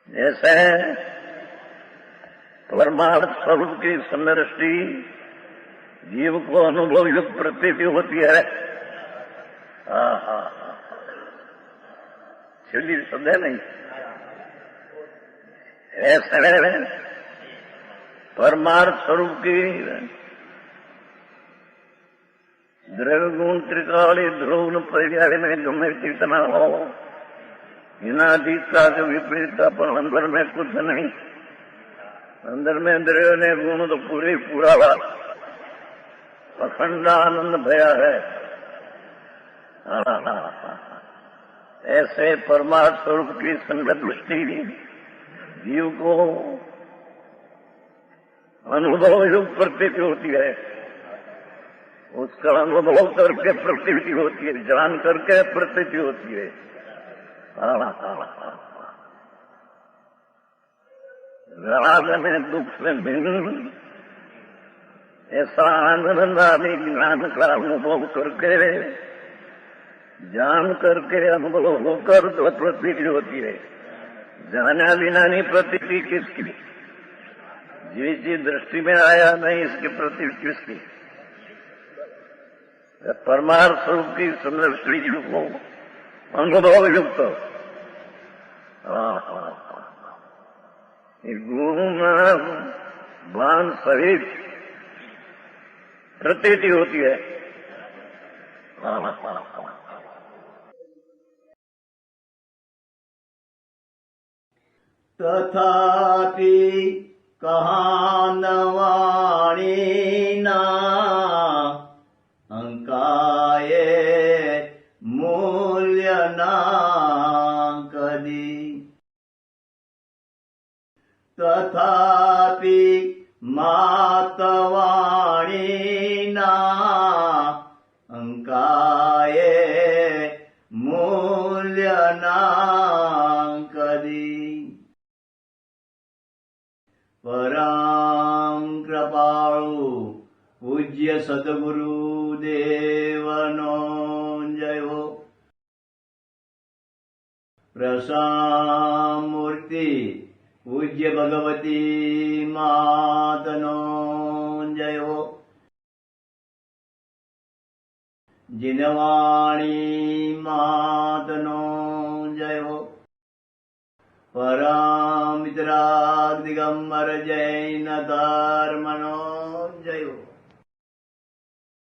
जैसे परमार्थ स्वरूप की समदृष्टि जीव को अनुभव युक्त प्रतीति होती है। शिवजी शब्द है नहीं, ऐसे परमार्थ स्वरूप की द्रव्य गुण त्रिकाली ध्रुव पर्याय में गमे चेतना हो, इनादि का जो विपरीतता पर अंदर में कुछ नहीं। अंदर में द्रव्य ने गुण तो पूरा अखंड आनंद भया है। ऐसे परमार्थ स्वरूप की संगत दृष्टि जीव को अनुभव युक्त प्रतीति होती है। उसका अनुभव करके प्रतीति होती है, जान करके प्रतीति होती है। राग में दुख से भिन्न ऐसा आनंद आदि ज्ञान का अनुभव करके जान करके अनुभव होकर तो प्रतीति होती है। जाना बिना नहीं प्रतीति किसकी? जिसकी दृष्टि में आया नहीं इसकी प्रतीति किसकी? परमार्थ स्वरूप की समदृष्टि को अनुभव युक्त गुरु भान सहित प्रतीति होती है। तथापि कहानवाणीना अंकाये मूल्यना कदी। तथापि मातवाणीना अंकाये मूल्यना कदी। परम कृपाळु पूज्य सद्गुरु देवनो जय हो। प्रसामूर्ति पूज्य भगवती मातनो जय हो। जिनवाणी मातनो जय हो। परमित्राग दिगंबर जैन धर्मनो जय हो।